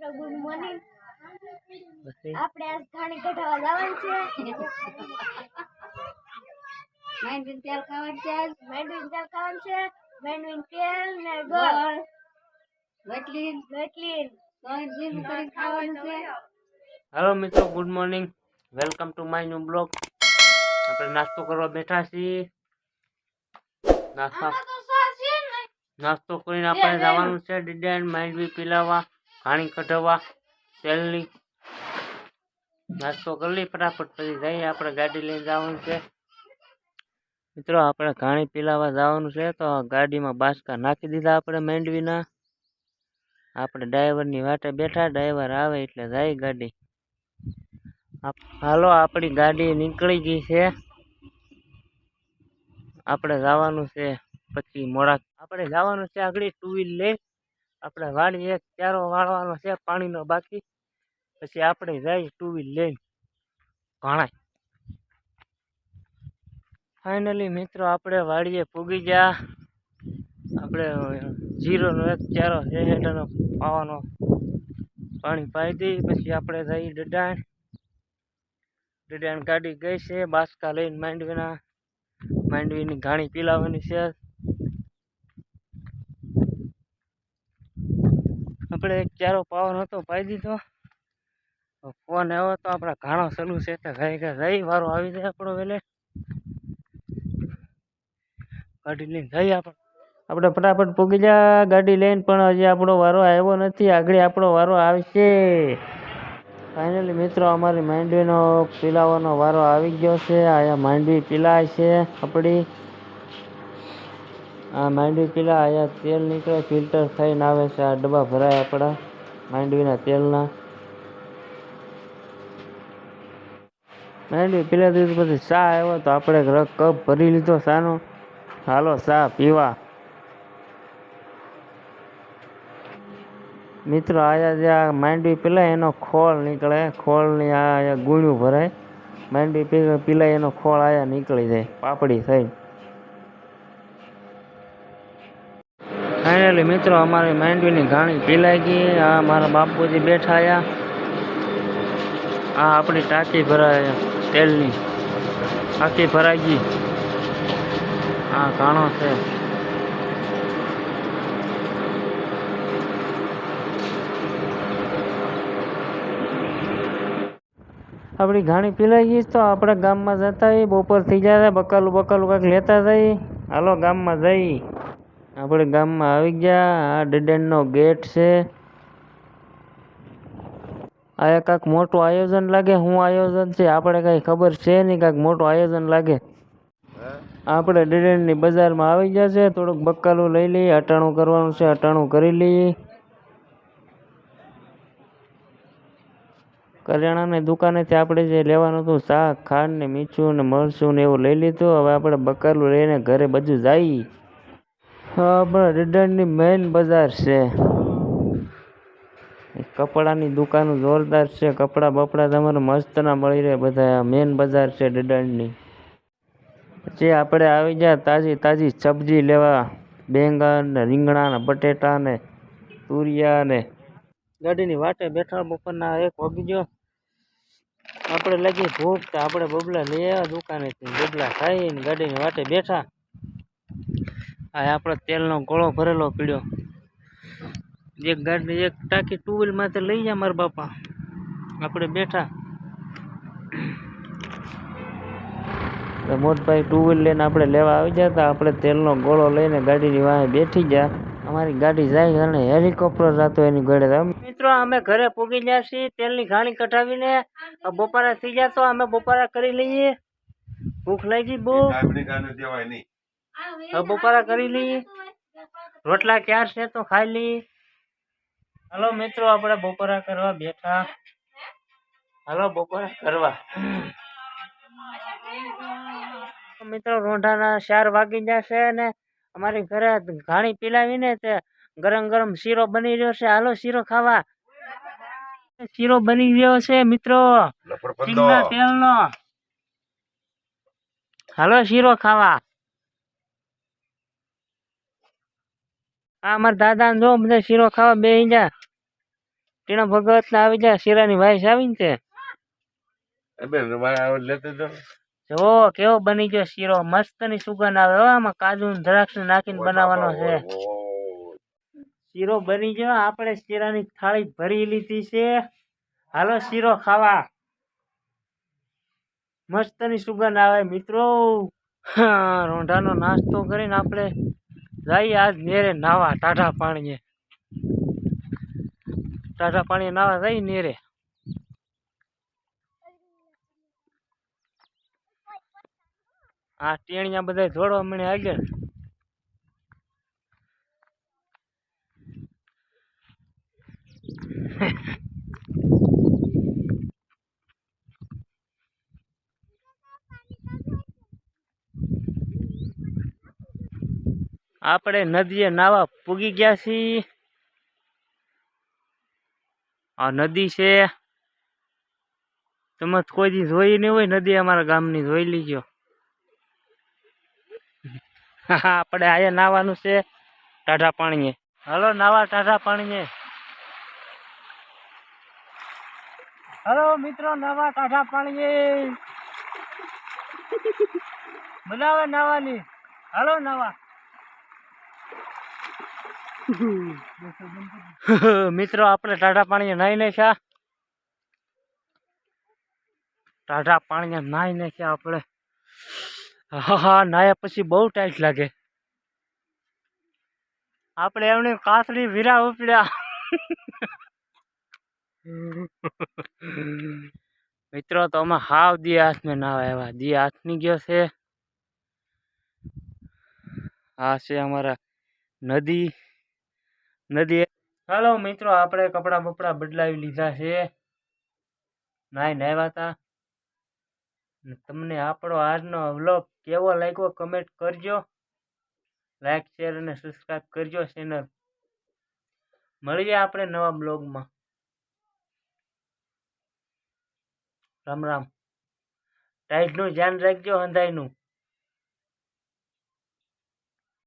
Good morning. આપણે આજ ઘાણી કઢાવા જવાનું છે. મેંડવીન તેલ ખાવાનું છે. મેંડવીન તેલ ખાવાનું છે. મેંડવીન તેલ ને ગોળ વેટલીન ખાવાનું છે. હેલો મિત્રો, good morning. Welcome to my new blog. આપણે નાસ્તો કરવા બેઠા છીએ. નાસ્તો કરીને આપણે જવાનું છે ડિઝાઇન માંડવી પીલાવા, ઘાણી કઢાવવા, તેલની. નાસ્તો કરી લઈ ફટાફટ, પછી જઈએ. આપણે ગાડી લઈને જવાનું છે મિત્રો. આપણે ઘાણી પીલાવા જવાનું છે, તો ગાડીમાં બાસકા નાખી દીધા આપણે માંડવીના. આપણે ડ્રાઈવરની વાટે બેઠા, ડ્રાઈવર આવે એટલે જાય ગાડી. હાલો, આપણી ગાડી નીકળી ગઈ છે. આપણે જવાનું છે પછી મોડા. આપણે જવાનું છે આગળ ટુ વ્હીલ લઈ. આપણે વાડી એક ચારો વાળવાનો છે પાણીનો બાકી. પછી આપણે જઈ ટુ વ્હીલ લઈને ઘણા. ફાઇનલી મિત્રો, આપણે વાડીએ પૂગી ગયા. આપણે 0નો એક ચારો છે હેઠળનો પાવાનો પાણી પાઈ દઈ. પછી આપણે જઈ ડિઝાઇન ગાડી ગઈ છે બાસકા લઈને માંડવીની ઘાણી પીલાવાની છે. આપણે એક ચારો પાવાનો હતો, પાઈ દીધો. ફોન આવ્યો તો આપણા ઘાણો ચાલુ છે, તો જઈ વારો આવી જાય આપણો વેલે. ગાડી લઈને જઈએ આપણે ફટાફટ પૂગી જા ગાડી લઈને. પણ હજી આપણો વારો આવ્યો નથી, આગળ આપણો વારો આવશે. ફાઇનલી મિત્રો, અમારી માંડવીનો પીલાવાનો વારો આવી ગયો છે. અહીંયા માંડવી પીલાય છે આપણી. આ માંડવી પીલા, અહીંયા તેલ નીકળે, ફિલ્ટર થઈને આવે છે. આ ડબ્બા ભરાય આપણા માંડવીના તેલના. માંડવી પીલા દીધું, પછી ચા આવ્યો તો આપણે કપ ભરી લીધો ચાનો. હાલો ચા પીવા મિત્રો. આયા જે આ માંડવી પીલાય એનો ખોળ નીકળે, ખોળની આ ગુણ્યું ભરાય. માંડવી પીલાય એનો ખોળ આયા નીકળી જાય પાપડી થઈ. ફાઇનલી મિત્રો, અમારી માંડવીની ઘાણી પીલાઈ ગઈ. આ મારા બાપુજી બેઠા આયા. આ આપણી ટાંકી ભરાય તેલની, ટાંકી ભરાઈ ગઈ. આ ઘાણો છે. આપણી ઘાણી પીલાઈ ગઈ, તો આપણે ગામમાં જતા હોય. બપોર થઈ જાય, બકાલું કંઈક લેતા જઈએ. હાલો ગામમાં જઈ. આપણે ગામમાં આવી ગયા. આ ડિઝાઇનનો ગેટ છે. આ કાંઈક મોટું આયોજન લાગે. શું આયોજન છે આપણે કઈ ખબર છે નહીં. કાંઈક મોટું આયોજન લાગે. આપણે ડિઝાઇનની બજારમાં આવી ગયા છે. થોડુંક બકાલું લઈ લઈએ. અટાણું કરવાનું છે, અટાણું કરી લઈએ. કરિયાણાની દુકાનેથી આપણે જે લેવાનું હતું, શાક, ખાંડ ને મીઠું ને મરચું ને એવું લઈ લીધું. હવે આપણે બકાલું લઈને ઘરે બધું જઈએ. આપણા ડિઝાઇનની મેઇન બજાર છે. કપડાની દુકાનો જોરદાર છે. કપડા બપડા તમારે મસ્તના મળી રહે બધા. મેઇન બજાર છે ડિઝાઇનની. પછી આપણે આવી ગયા તાજી સબ્જી લેવા. બેંગન ને રીંગણા ને બટેટા ને તુરિયા ને. ગાડીની વાટે બેઠા. બપોરના 1 વાગી ગયો. આપણે લાગી ભૂખ, તો આપણે બબલા લઈ આવ્યા દુકાનેથી. બબલા ખાઈને ગાડીની વાટે બેઠા. આ આપણો તેલનો ગોળો ભરેલો પીડ્યો. એક ટાંકી ટુ વ્હીલમાં તો લઈ જાય મારા બાપા. આપણે બેઠા. મોટભાઈ ટુ વ્હીલ લઈને આપણે લેવા આવી જતા. આપણે તેલનો ગોળો લઈને ગાડીની વાહે બેઠી ગયા. અમારી ગાડી જાય અને હેલિકોપ્ટર જતો એની ગળે. મિત્રો, અમે ઘરે પૂગી ગયા છીએ. તેલની ઘાણી કઢાવીને બપોરા થઈ ગયા, તો અમે બપોરા કરી લઈએ. ભૂખ લાગી બહુ. બપોરા કરી લઈએ. રોટલા ક્યાં છે તો ખાઈ લઈએ. હાલો મિત્રો, આપણે બપોરા કરવા બેઠા. હાલો બપોરા કરવા. મિત્રો, રોંઢાના 4 વાગી જશે ને અમારી ઘરે ઘાણી પીલાવીને તે ગરમ શીરો બની રહ્યો છે. હાલો શીરો ખાવા. શીરો બની રહ્યો છે મિત્રો, સિંગના તેલનો. હાલો શીરો ખાવા. આ અમારા દાદા જો બધા શીરો ખાવા બેસી જા. ટીણા ભગત ને આવી જા શીરાની વાઈસ આવીને તે જો કેવો બની ગયો શીરો મસ્ત ની સુગંધ આવે હો આમાં કાજુ ને દ્રાક્ષ નાખીને બનાવવાનો છે શીરો બની ગયો આપણે શીરાની થાળી ભરી લીધી છે હાલો શીરો ખાવા મસ્ત ની સુગંધ આવે મિત્રો રોંઢાનો નાસ્તો કરીને આપણે જઈએ આજ નેરે નાવા ટાઢા પાણીએ નાવા જઈ નેરે આ ટેણિયા બધા જોડવા મને આગળ આપણે નદીએ નાવા પૂગી ગયા છીએ આ નદી છે તમે કોઈ દી જોઈ નહીં હોય નદી અમારા ગામની જોઈ લીજો આપણે આયા નાવાનું છે ટાઢા પાણીએ હાલો નાવા ટાઢા પાણીએ હાલો મિત્રો નાવા ટાઢા પાણીએ બનાવે નાવાની હાલો નાવા મિત્રો આપણે ટાઢા પાણીએ નાઈ નાખ્યા ટાઢા પાણીએ નાઈ નાખ્યા આપણે હા નાયા પછી બહુ ટાઈટ લાગે આપણે એમની કાસડી વીરા ઉપડ્યા મિત્રો તો અમે હાવ દી હાથમાં નાવા આવ્યા દી હાથની ગયો છે આ છે અમારા નદી હાલો મિત્રો આપણે કપડા બપડા બદલાવી લીધા છે નાવ્યા હતા તમને આપણો આજનો વ્લોગ કેવો લાગ્યો કમેન્ટ કરજો લાઈક શેર અને સબસ્ક્રાઇબ કરજો ચેનલ મળીએ આપણે નવા બ્લોગમાં રામ રામ ટાઈટનું ધ્યાન રાખજો હંધાઈનું